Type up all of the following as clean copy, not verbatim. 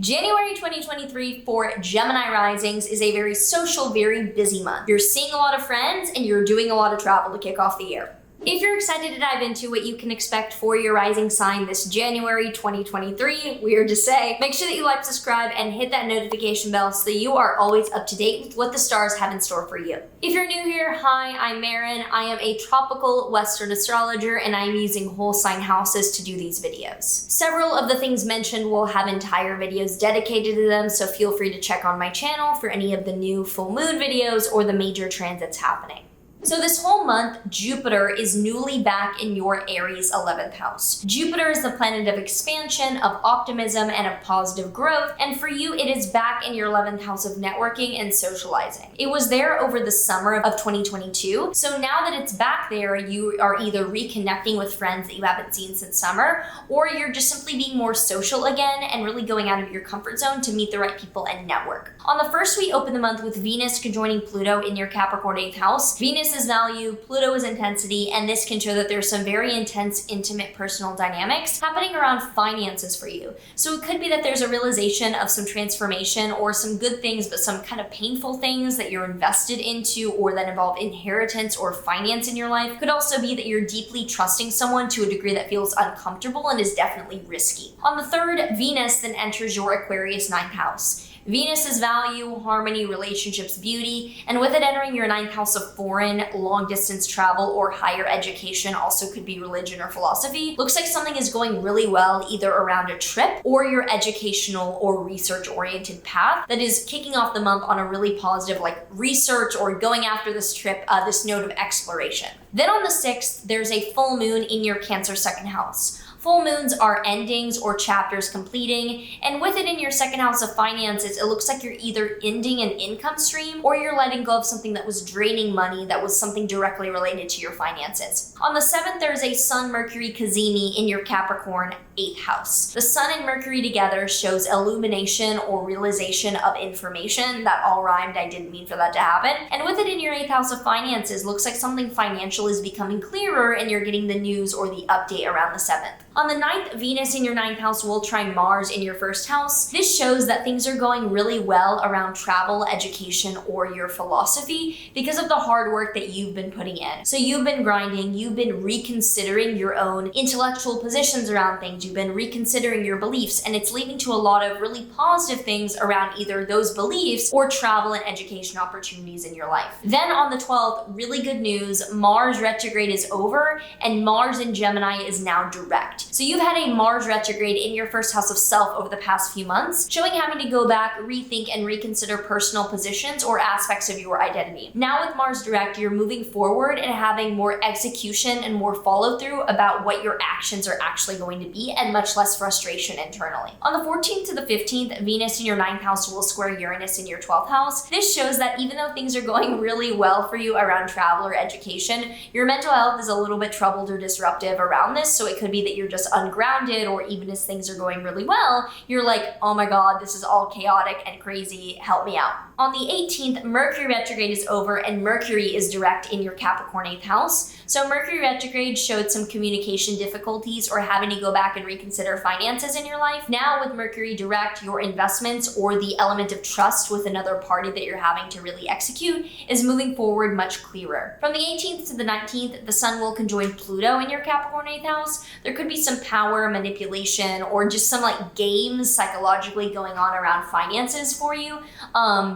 January 2023 for Gemini Risings is a very social, very busy month. You're seeing a lot of friends and you're doing a lot of travel to kick off the year. If you're excited to dive into what you can expect for your rising sign this January 2023, weird to say, make sure that you like, subscribe, and hit that notification bell so that you are always up to date with what the stars have in store for you. If you're new here, hi, I'm Maren. I am a tropical Western astrologer and I'm using whole sign houses to do these videos. Several of the things mentioned will have entire videos dedicated to them, so feel free to check on my channel for any of the new full moon videos or the major transits happening. So this whole month, Jupiter is newly back in your Aries 11th house. Jupiter is the planet of expansion, of optimism, and of positive growth, and for you, it is back in your 11th house of networking and socializing. It was there over the summer of 2022, so now that it's back there, you are either reconnecting with friends that you haven't seen since summer, or you're just simply being more social again and really going out of your comfort zone to meet the right people and network. On the first, we open the month with Venus conjoining Pluto in your Capricorn 8th house. Venus is value, Pluto is intensity, and this can show that there's some very intense, intimate personal dynamics happening around finances for you. So it could be that there's a realization of some transformation or some good things, but some kind of painful things that you're invested into or that involve inheritance or finance in your life. Could also be that you're deeply trusting someone to a degree that feels uncomfortable and is definitely risky. On the third, Venus then enters your Aquarius 9th house. Venus is value, harmony, relationships, beauty, and with it entering your 9th house of foreign, long distance travel, or higher education, also could be religion or philosophy, looks like something is going really well either around a trip or your educational or research oriented path that is kicking off the month on a really positive research or going after this trip, this note of exploration. Then on the 6th, there's a full moon in your Cancer 2nd house. Full moons are endings or chapters completing, and with it in your 2nd house of finances, it looks like you're either ending an income stream or you're letting go of something that was draining money that was something directly related to your finances. On the 7th, there's a Sun-Mercury Cazimi in your Capricorn 8th house. The Sun and Mercury together shows illumination or realization of information. That all rhymed, I didn't mean for that to happen. And with it in your 8th house of finances, looks like something financial is becoming clearer and you're getting the news or the update around the 7th. On the 9th, Venus in your 9th house will trine Mars in your 1st house. This shows that things are going really well around travel, education, or your philosophy because of the hard work that you've been putting in. So you've been grinding, you've been reconsidering your own intellectual positions around things, you've been reconsidering your beliefs, and it's leading to a lot of really positive things around either those beliefs or travel and education opportunities in your life. Then on the 12th, really good news, Mars retrograde is over and Mars in Gemini is now direct. So you've had a Mars retrograde in your 1st house of self over the past few months, showing having to go back, rethink, and reconsider personal positions or aspects of your identity. Now with Mars direct, you're moving forward and having more execution and more follow through about what your actions are actually going to be and much less frustration internally. On the 14th to the 15th, Venus in your 9th house will square Uranus in your 12th house. This shows that even though things are going really well for you around travel or education, your mental health is a little bit troubled or disruptive around this. So it could be that you're just ungrounded, or even as things are going really well, you're like, oh my God, this is all chaotic and crazy, help me out. On the 18th, Mercury retrograde is over and Mercury is direct in your Capricorn 8th house. So Mercury retrograde showed some communication difficulties or having to go back and reconsider finances in your life. Now with Mercury direct, your investments or the element of trust with another party that you're having to really execute is moving forward much clearer. From the 18th to the 19th, the Sun will conjoin Pluto in your Capricorn 8th house. There could be some power manipulation or just some games psychologically going on around finances for you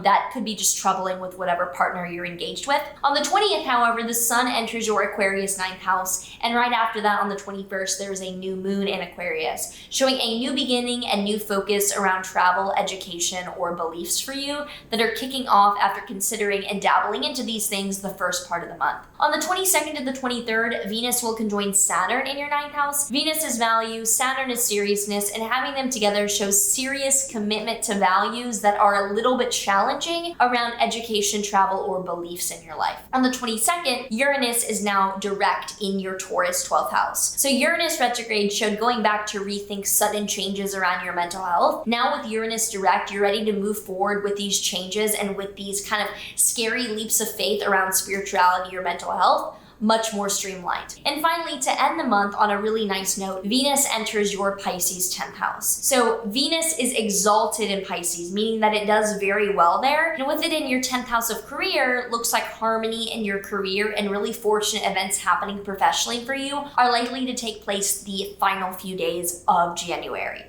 that could be just troubling with whatever partner you're engaged with. On the 20th, however, the Sun enters your Aquarius 9th house, and right after that on the 21st, there's a new moon in Aquarius, showing a new beginning and new focus around travel, education, or beliefs for you that are kicking off after considering and dabbling into these things the first part of the month. On the 22nd to the 23rd, Venus will conjoin Saturn in your 9th house. Venus is value, Saturn is seriousness, and having them together shows serious commitment to values that are a little bit challenging around education, travel, or beliefs in your life. On the 22nd, Uranus is now direct in your Taurus 12th house. So Uranus retrograde showed going back to rethink sudden changes around your mental health. Now with Uranus direct, you're ready to move forward with these changes and with these kind of scary leaps of faith around spirituality or mental health. much more streamlined. And finally, to end the month on a really nice note, Venus enters your Pisces 10th house. So Venus is exalted in Pisces, meaning that it does very well there. And with it in your 10th house of career, looks like harmony in your career and really fortunate events happening professionally for you are likely to take place the final few days of January.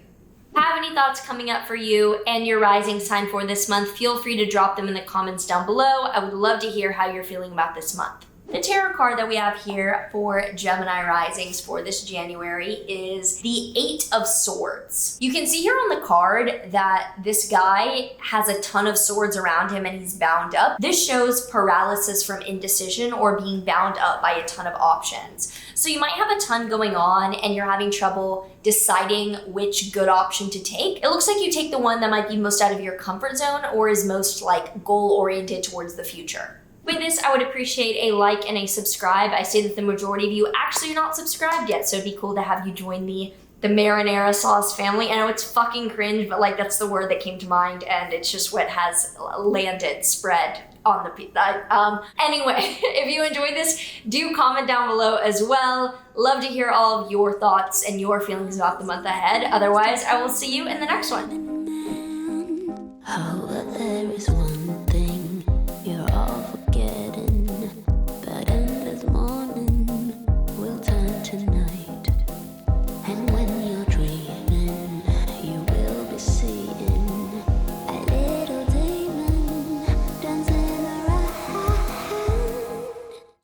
Have any thoughts coming up for you and your rising sign for this month? Feel free to drop them in the comments down below. I would love to hear how you're feeling about this month. The tarot card that we have here for Gemini risings for this January is the Eight of Swords. You can see here on the card that this guy has a ton of swords around him and he's bound up. This shows paralysis from indecision or being bound up by a ton of options. So you might have a ton going on and you're having trouble deciding which good option to take. It looks like you take the one that might be most out of your comfort zone or is most like goal-oriented towards the future. With this, I would appreciate a like and a subscribe. I say that the majority of you actually are not subscribed yet, so it'd be cool to have you join the marinara sauce family. I know it's fucking cringe, but like that's the word that came to mind, and it's just what has landed spread on the pizza. Anyway, if you enjoyed this, do comment down below as well. Love to hear all of your thoughts and your feelings about the month ahead. Otherwise, I will see you in the next one.